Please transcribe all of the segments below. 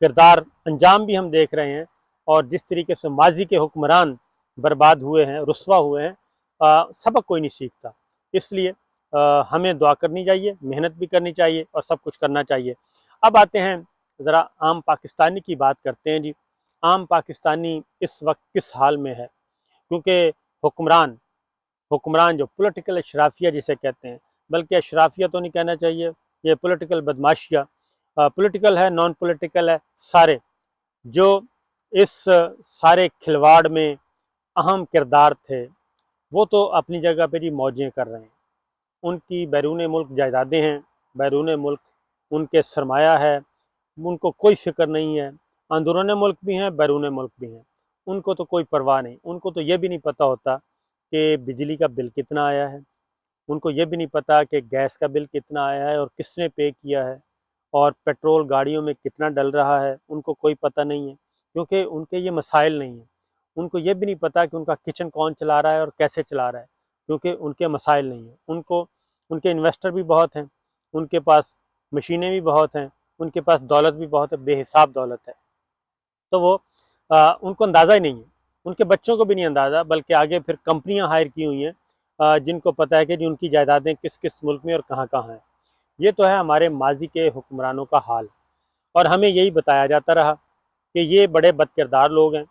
کردار انجام بھی ہم دیکھ رہے ہیں، اور جس طریقے سے ماضی کے حکمران برباد ہوئے ہیں، رسوا ہوئے ہیں، سبق کوئی نہیں سیکھتا۔ اس لیے ہمیں دعا کرنی چاہیے، محنت بھی کرنی چاہیے، اور سب کچھ کرنا چاہیے۔ اب آتے ہیں ذرا عام پاکستانی کی بات کرتے ہیں جی۔ عام پاکستانی اس وقت کس حال میں ہے؟ کیونکہ حکمران جو پولیٹیکل اشرافیہ جسے کہتے ہیں، بلکہ اشرافیہ تو نہیں کہنا چاہیے، یہ پولیٹیکل بدماشیہ، پولیٹیکل ہے، نان پولیٹیکل ہے، سارے جو اس سارے کھلواڑ میں اہم کردار تھے، وہ تو اپنی جگہ پہ ہی موجیں کر رہے ہیں۔ ان کی بیرون ملک جائیدادیں ہیں، بیرون ملک ان کے سرمایہ ہے، ان کو کوئی فکر نہیں ہے، اندرون ملک بھی ہیں، بیرون ملک بھی ہیں، ان کو تو کوئی پرواہ نہیں۔ ان کو تو یہ بھی نہیں پتہ ہوتا کہ بجلی کا بل کتنا آیا ہے، ان کو یہ بھی نہیں پتہ کہ گیس کا بل کتنا آیا ہے اور کس نے پے کیا ہے، اور پیٹرول گاڑیوں میں کتنا ڈل رہا ہے، ان کو کوئی پتہ نہیں ہے، کیونکہ ان کے یہ مسائل نہیں ہیں۔ ان کو یہ بھی نہیں پتہ کہ ان کا کچن کون چلا رہا ہے اور کیسے چلا رہا ہے، کیونکہ ان کے مسائل نہیں ہیں۔ ان کے انویسٹر بھی بہت ہیں، ان کے پاس مشینیں بھی بہت ہیں، ان کے پاس دولت بھی بہت ہے، بے حساب دولت ہے، تو وہ ان کو اندازہ ہی نہیں ہے، ان کے بچوں کو بھی نہیں اندازہ، بلکہ آگے پھر کمپنیاں ہائر کی ہوئی ہیں جن کو پتہ ہے کہ ان کی جائیدادیں کس کس ملک میں اور کہاں کہاں ہیں۔ یہ تو ہے ہمارے ماضی کے حکمرانوں کا حال، اور ہمیں یہی بتایا جاتا رہا کہ یہ بڑے بد کردار لوگ ہیں،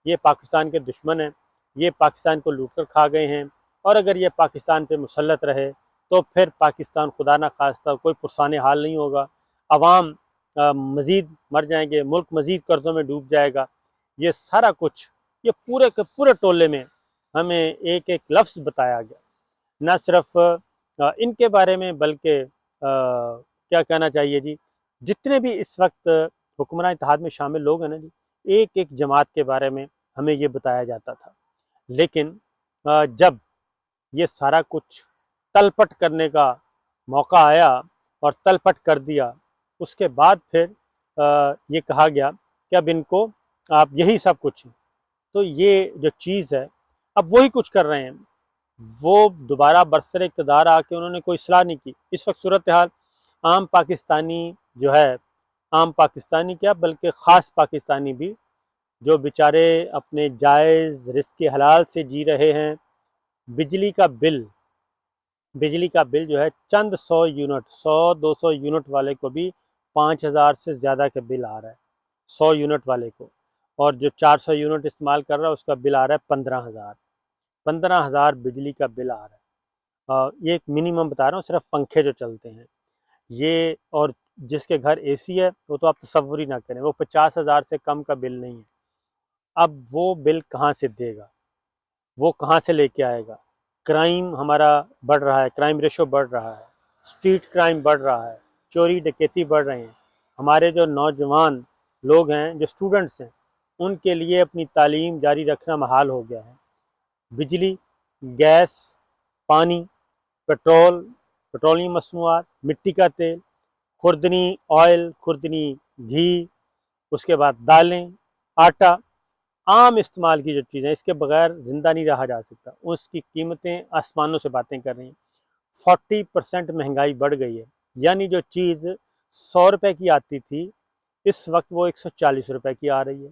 یہ پاکستان کے دشمن ہیں، یہ پاکستان کو لوٹ کر کھا گئے ہیں، اور اگر یہ پاکستان پہ مسلط رہے تو پھر پاکستان خدا نہ خواستہ کوئی پرسان حال نہیں ہوگا، عوام مزید مر جائیں گے، ملک مزید قرضوں میں ڈوب جائے گا۔ یہ سارا کچھ یہ پورے کے پورے ٹولے میں ہمیں ایک ایک لفظ بتایا گیا، نہ صرف ان کے بارے میں، بلکہ کیا کہنا چاہیے جی، جتنے بھی اس وقت حکمراں اتحاد میں شامل لوگ ہیں نا جی، ایک ایک جماعت کے بارے میں ہمیں یہ بتایا جاتا تھا۔ لیکن جب یہ سارا کچھ تل پٹ کرنے کا موقع آیا اور تل پٹ کر دیا، اس کے بعد پھر یہ کہا گیا کہ اب ان کو آپ یہی سب کچھ ہیں، تو یہ جو چیز ہے اب وہی کچھ کر رہے ہیں، وہ دوبارہ برسر اقتدار آ کے انہوں نے کوئی اصلاح نہیں کی۔ اس وقت صورتحال عام پاکستانی جو ہے، عام پاکستانی کیا بلکہ خاص پاکستانی بھی، جو بیچارے اپنے جائز رزق حلال سے جی رہے ہیں، بجلی کا بل جو ہے چند 100 یونٹ والے کو بھی 5,000 سے زیادہ کا بل آ رہا ہے 100 یونٹ والے کو، اور جو 400 یونٹ استعمال کر رہا ہے اس کا بل آ رہا ہے 15,000 بجلی کا بل آ رہا ہے۔ یہ ایک منیمم بتا رہا ہوں، صرف پنکھے جو چلتے ہیں یہ، اور جس کے گھر اے سی ہے وہ تو آپ تصور ہی نہ کریں، وہ 50,000 سے کم کا بل نہیں ہے۔ اب وہ بل کہاں سے دے گا، وہ کہاں سے لے کے آئے گا؟ کرائم ہمارا بڑھ رہا ہے، کرائم ریشو بڑھ رہا ہے، اسٹریٹ کرائم بڑھ رہا ہے، چوری ڈکیتی بڑھ رہے ہیں۔ ہمارے جو نوجوان لوگ ہیں، جو اسٹوڈنٹس ہیں، ان کے لیے اپنی تعلیم جاری رکھنا محال ہو گیا ہے۔ بجلی، گیس، پانی، پیٹرولیم مصنوعات، مٹی کا تیل، خوردنی آئل، خوردنی گھی، اس کے بعد دالیں، آٹا، عام استعمال کی جو چیزیں، اس کے بغیر زندہ نہیں رہا جا سکتا، اس کی قیمتیں آسمانوں سے باتیں کر رہی ہیں۔ 40% مہنگائی بڑھ گئی ہے، یعنی جو چیز 100 روپے کی آتی تھی اس وقت وہ 140 روپے کی آ رہی ہے۔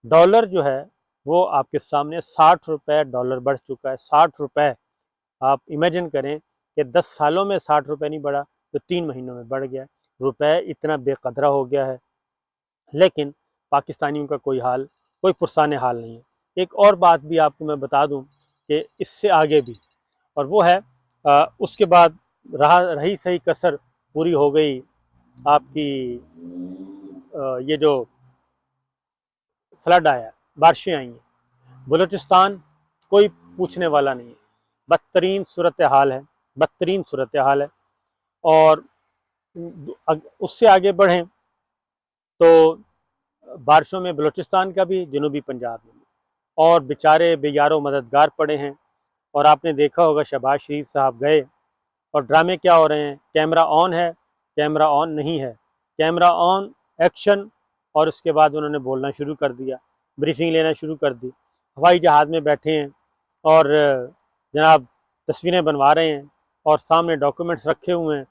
ڈالر جو ہے وہ آپ کے سامنے 60 روپے ڈالر بڑھ چکا ہے، 60 روپے۔ آپ امیجن کریں کہ 10 سالوں میں 60 روپے نہیں بڑھا تو 3 مہینوں میں بڑھ گیا، روپے اتنا بے قدرہ ہو گیا ہے۔ لیکن پاکستانیوں کا کوئی پرسان حال نہیں ہے۔ ایک اور بات بھی آپ کو میں بتا دوں کہ اس سے آگے بھی، اور وہ ہے اس کے بعد رہی صحیح کسر پوری ہو گئی آپ کی، یہ جو فلڈ آیا، بارشیں آئی ہیں بلوچستان، کوئی پوچھنے والا نہیں ہے، بدترین صورتحال ہے۔ اور اس سے آگے بڑھیں تو بارشوں میں بلوچستان کا بھی، جنوبی پنجاب میں بھی، اور بیچارے بے یار و مددگار پڑے ہیں۔ اور آپ نے دیکھا ہوگا شہباز شریف صاحب گئے اور ڈرامے کیا ہو رہے ہیں، کیمرہ آن ہے، کیمرہ آن نہیں ہے، کیمرہ آن، ایکشن، اور اس کے بعد انہوں نے بولنا شروع کر دیا، بریفنگ لینا شروع کر دی۔ ہوائی جہاز میں بیٹھے ہیں اور جناب تصویریں بنوا رہے ہیں اور سامنے ڈاکومنٹس رکھے ہوئے ہیں،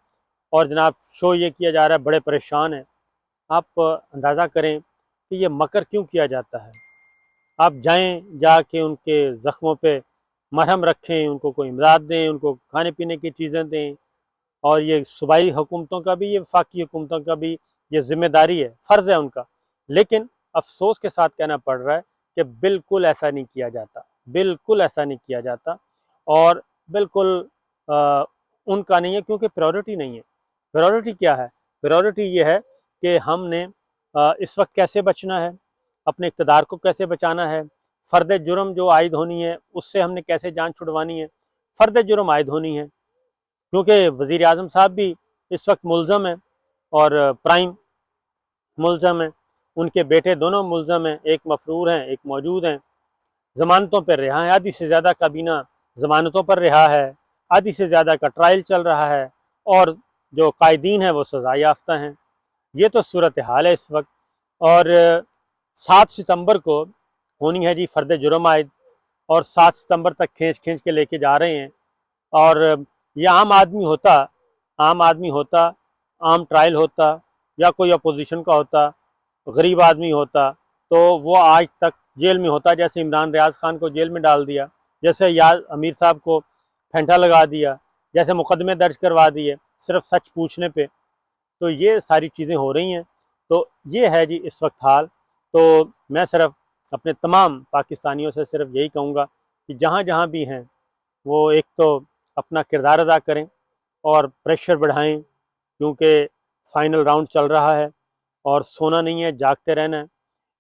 اور جناب شو یہ کیا جا رہا ہے بڑے پریشان ہیں۔ آپ اندازہ کریں کہ یہ مکر کیوں کیا جاتا ہے۔ آپ جائیں، جا کے ان کے زخموں پہ مرہم رکھیں، ان کو کوئی امداد دیں، ان کو کھانے پینے کی چیزیں دیں، اور یہ صوبائی حکومتوں کا بھی، یہ وفاقی حکومتوں کا بھی یہ ذمہ داری ہے، فرض ہے ان کا۔ لیکن افسوس کے ساتھ کہنا پڑ رہا ہے کہ بالکل ایسا نہیں کیا جاتا، بالکل ایسا نہیں کیا جاتا، اور بالکل ان کا نہیں ہے، کیونکہ پریورٹی نہیں ہے۔ پریورٹی کیا ہے؟ پریورٹی یہ ہے کہ ہم نے اس وقت کیسے بچنا ہے، اپنے اقتدار کو کیسے بچانا ہے، فرد جرم جو عائد ہونی ہے اس سے ہم نے کیسے جان چھڑوانی ہے۔ فرد جرم عائد ہونی ہے، کیونکہ وزیر اعظم صاحب بھی اس وقت ملزم ہیں، اور پرائم ملزم ہیں، ان کے بیٹے دونوں ملزم ہیں، ایک مفرور ہیں، ایک موجود ہیں، ضمانتوں پر رہا ہے، آدھی سے زیادہ کابینہ ضمانتوں پر رہا ہے، آدھی سے زیادہ کا ٹرائل چل رہا ہے، اور جو قائدین ہیں وہ سزا یافتہ ہیں۔ یہ تو صورتحال ہے اس وقت۔ اور 7 ستمبر کو ہونی ہے جی فرد جرم عائد، اور 7 ستمبر تک کھینچ کے لے کے جا رہے ہیں، اور یہ عام آدمی ہوتا، عام ٹرائل ہوتا، یا کوئی اپوزیشن کا ہوتا، غریب آدمی ہوتا، تو وہ آج تک جیل میں ہوتا۔ جیسے عمران ریاض خان کو جیل میں ڈال دیا، جیسے امیر صاحب کو پھینٹا لگا دیا، جیسے مقدمے درج کروا دیے صرف سچ پوچھنے پہ۔ تو یہ ساری چیزیں ہو رہی ہیں، تو یہ ہے جی اس وقت حال۔ تو میں صرف اپنے تمام پاکستانیوں سے صرف یہی کہوں گا کہ جہاں جہاں بھی ہیں وہ ایک تو اپنا کردار ادا کریں اور پریشر بڑھائیں، کیونکہ فائنل راؤنڈ چل رہا ہے، اور سونا نہیں ہے، جاگتے رہنا ہے،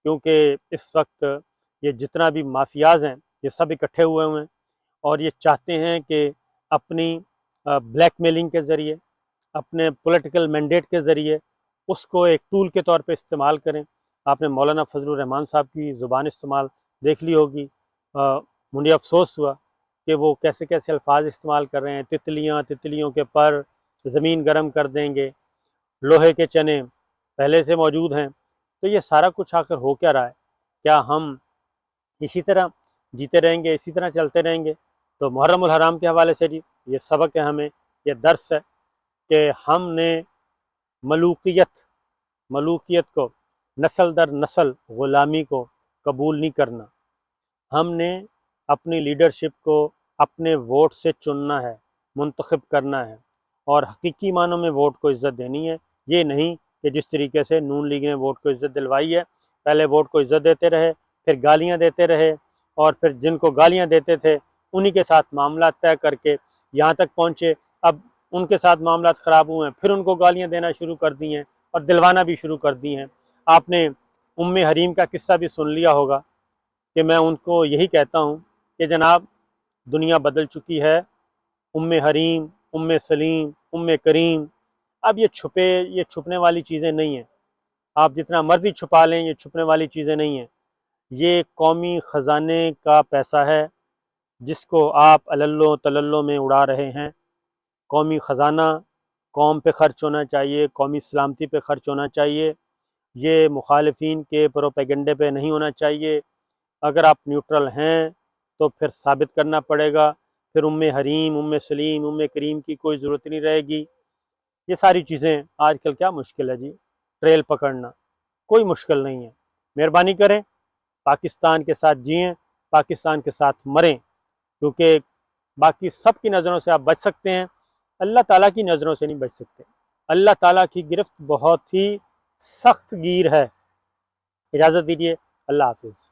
کیونکہ اس وقت یہ جتنا بھی مافیاز ہیں یہ سب اکٹھے ہوئے ہیں، اور یہ چاہتے ہیں کہ اپنی بلیک میلنگ کے ذریعے، اپنے پولیٹیکل مینڈیٹ کے ذریعے اس کو ایک ٹول کے طور پہ استعمال کریں۔ آپ نے مولانا فضل الرحمان صاحب کی زبان استعمال دیکھ لی ہوگی، مجھے افسوس ہوا کہ وہ کیسے کیسے الفاظ استعمال کر رہے ہیں، تتلیوں کے پر زمین گرم کر دیں گے، لوہے کے چنے پہلے سے موجود ہیں۔ تو یہ سارا کچھ آخر ہو کیا رہا ہے؟ کیا ہم اسی طرح جیتے رہیں گے، اسی طرح چلتے رہیں گے؟ تو محرم الحرام کے حوالے سے جی یہ سبق ہے، ہمیں یہ درس ہے کہ ہم نے ملوکیت کو، نسل در نسل غلامی کو قبول نہیں کرنا۔ ہم نے اپنی لیڈرشپ کو اپنے ووٹ سے چننا ہے، منتخب کرنا ہے، اور حقیقی معنوں میں ووٹ کو عزت دینی ہے۔ یہ نہیں کہ جس طریقے سے نون لیگ نے ووٹ کو عزت دلوائی ہے، پہلے ووٹ کو عزت دیتے رہے، پھر گالیاں دیتے رہے، اور پھر جن کو گالیاں دیتے تھے انہی کے ساتھ معاملات طے کر کے یہاں تک پہنچے۔ اب ان کے ساتھ معاملات خراب ہوئے ہیں، پھر ان کو گالیاں دینا شروع کر دی ہیں، اور دلوانا بھی شروع کر دی ہیں۔ آپ نے حریم کا قصہ بھی سن لیا ہوگا، کہ میں ان کو یہی کہتا ہوں کہ جناب دنیا بدل چکی ہے، حریم، سلیم، کریم، اب یہ چھپنے والی چیزیں نہیں ہیں۔ آپ جتنا مرضی چھپا لیں، یہ چھپنے والی چیزیں نہیں ہیں۔ یہ قومی خزانے کا پیسہ ہے جس کو آپ عللو تللو میں اڑا رہے ہیں۔ قومی خزانہ قوم پہ خرچ ہونا چاہیے، قومی سلامتی پہ خرچ ہونا چاہیے، یہ مخالفین کے پروپیگنڈے پہ نہیں ہونا چاہیے۔ اگر آپ نیوٹرل ہیں تو پھر ثابت کرنا پڑے گا، پھر حریم، سلیم، کریم کی کوئی ضرورت نہیں رہے گی۔ یہ ساری چیزیں آج کل کیا مشکل ہے جی، ٹریل پکڑنا کوئی مشکل نہیں ہے۔ مہربانی کریں، پاکستان کے ساتھ جئیں، پاکستان کے ساتھ مریں، کیونکہ باقی سب کی نظروں سے آپ بچ سکتے ہیں، اللہ تعالیٰ کی نظروں سے نہیں بچ سکتے۔ اللہ تعالیٰ کی گرفت بہت ہی سخت گیر ہے۔ اجازت دیجیے، اللہ حافظ۔